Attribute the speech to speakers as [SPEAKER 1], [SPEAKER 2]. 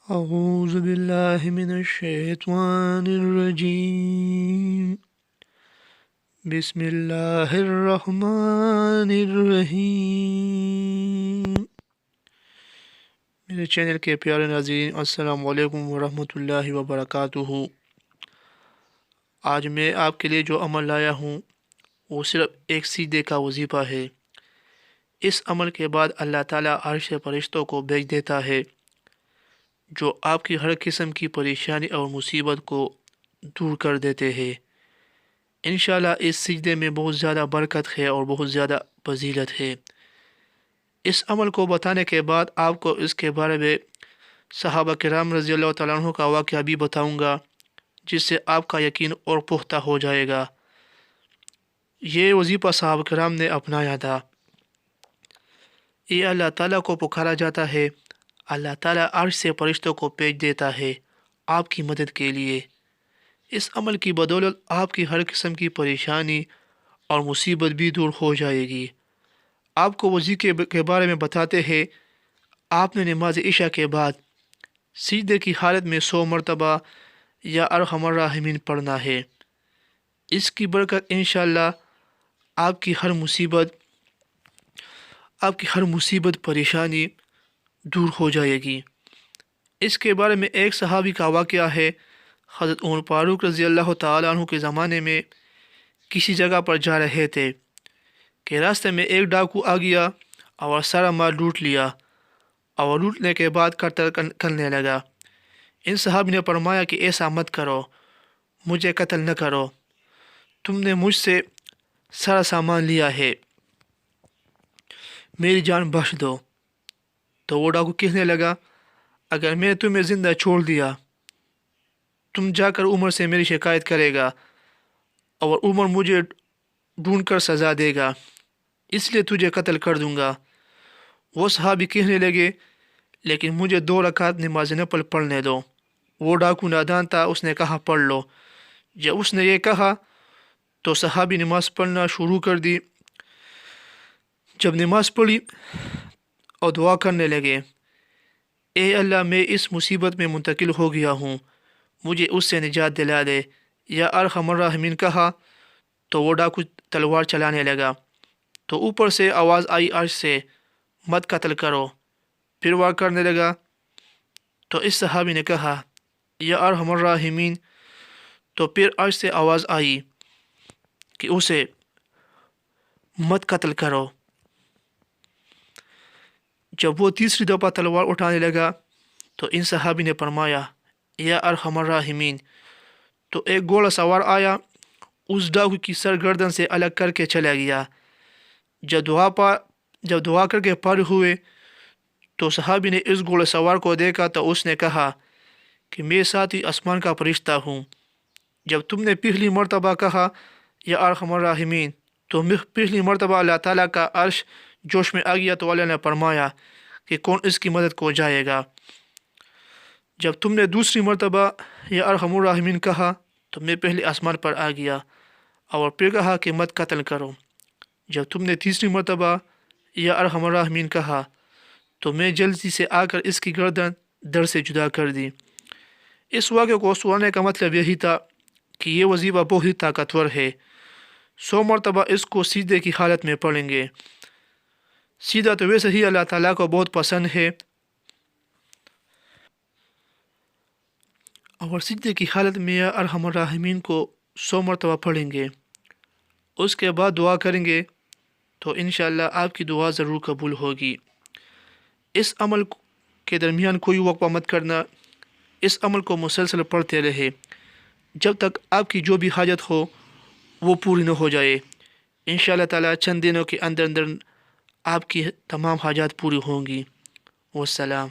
[SPEAKER 1] أعوذ بالله من الشيطان الرجيم بسم الله الرحمن الرحیم۔ میرے چینل کے پیارے ناظرین، السلام علیکم ورحمۃ اللہ وبرکاتہ۔ آج میں آپ کے لیے جو عمل لایا ہوں وہ صرف ایک سجدے کا وظیفہ ہے۔ اس عمل کے بعد اللہ تعالیٰ عرش فرشتوں کو بھیج دیتا ہے جو آپ کی ہر قسم کی پریشانی اور مصیبت کو دور کر دیتے ہیں۔ انشاءاللہ اس سجدے میں بہت زیادہ برکت ہے اور بہت زیادہ فضیلت ہے۔ اس عمل کو بتانے کے بعد آپ کو اس کے بارے میں صحابہ کرام رضی اللہ تعالیٰ عنہ کا واقعہ بھی بتاؤں گا، جس سے آپ کا یقین اور پختہ ہو جائے گا۔ یہ وظیفہ صحابہ کرام نے اپنایا تھا۔ یہ اللہ تعالیٰ کو پکارا جاتا ہے، اللہ تعالیٰ عرش سے فرشتوں کو بھیج دیتا ہے آپ کی مدد کے لیے۔ اس عمل کی بدولت آپ کی ہر قسم کی پریشانی اور مصیبت بھی دور ہو جائے گی۔ آپ کو وظیفے کے بارے میں بتاتے ہیں، آپ نے نماز عشاء کے بعد سجدے کی حالت میں 100 مرتبہ یا ارحم الراحمین پڑھنا ہے۔ اس کی برکت انشاءاللہ آپ کی ہر مصیبت پریشانی دور ہو جائے گی۔ اس کے بارے میں ایک صحابی کا واقعہ ہے۔ حضرت عمر فاروق رضی اللہ تعالیٰ عنہ کے زمانے میں کسی جگہ پر جا رہے تھے کہ راستے میں ایک ڈاکو آ گیا اور سارا مال لوٹ لیا، اور لوٹنے کے بعد قتل کرنے لگا۔ ان صحابی نے فرمایا کہ ایسا مت کرو، مجھے قتل نہ کرو، تم نے مجھ سے سارا سامان لیا ہے، میری جان بخش دو۔ تو وہ ڈاکو کہنے لگا، اگر میں نے تمہیں زندہ چھوڑ دیا، تم جا کر عمر سے میری شکایت کرے گا اور عمر مجھے ڈھونڈ کر سزا دے گا، اس لیے تجھے قتل کر دوں گا۔ وہ صحابی کہنے لگے، لیکن مجھے 2 رکعت نماز نفل پڑھنے دو۔ وہ ڈاکو نادان تھا، اس نے کہا پڑھ لو۔ جب اس نے یہ کہا تو صحابی نماز پڑھنا شروع کر دی۔ جب نماز پڑھی اور دعا کرنے لگے، اے اللہ، میں اس مصیبت میں منتقل ہو گیا ہوں، مجھے اس سے نجات دلا دے، یا ارحم الراحمین کہا تو وہ ڈاکو تلوار چلانے لگا۔ تو اوپر سے آواز آئی عرش سے، مت قتل کرو۔ پھر وار کرنے لگا تو اس صحابی نے کہا، یا ارحم الراحمین۔ تو پھر عرش سے آواز آئی کہ اسے مت قتل کرو۔ جب وہ تیسری دفعہ تلوار اٹھانے لگا تو ان صحابی نے فرمایا، یا ارحم الراحمین۔ تو ایک گھوڑا سوار آیا، اس ڈاکو کی سر گردن سے الگ کر کے چلا گیا۔ جب دعا کر کے فارغ ہوئے تو صحابی نے اس گھوڑا سوار کو دیکھا تو اس نے کہا کہ میں ساتھی آسمان کا فرشتہ ہوں۔ جب تم نے پہلی مرتبہ کہا یا ارحم الراحمین تو پہلی مرتبہ اللہ تعالیٰ کا عرش جوش میں آ گیا، تو اللہ نے فرمایا کہ کون اس کی مدد کو جائے گا۔ جب تم نے دوسری مرتبہ یا ارحم الراحمین کہا تو میں پہلے آسمان پر آ گیا اور پھر کہا کہ مت قتل کرو۔ جب تم نے تیسری مرتبہ یا ارحم الراحمین کہا تو میں جلدی سے آ کر اس کی گردن در سے جدا کر دی۔ اس واقعے کو سنانے کا مطلب یہی تھا کہ یہ وظیفہ بہت ہی طاقتور ہے۔ 100 مرتبہ اس کو سجدے کی حالت میں پڑھیں گے۔ سیدھا تو ویسے ہی اللہ تعالیٰ کو بہت پسند ہے، اور سجدے کی حالت میں یا ارحم الراحمین کو 100 مرتبہ پڑھیں گے، اس کے بعد دعا کریں گے تو انشاءاللہ آپ کی دعا ضرور قبول ہوگی۔ اس عمل کے درمیان کوئی وقفہ مت کرنا، اس عمل کو مسلسل پڑھتے رہے جب تک آپ کی جو بھی حاجت ہو وہ پوری نہ ہو جائے۔ انشاءاللہ تعالیٰ چند دنوں کے اندر آپ کی تمام حاجات پوری ہوں گی۔ والسلام۔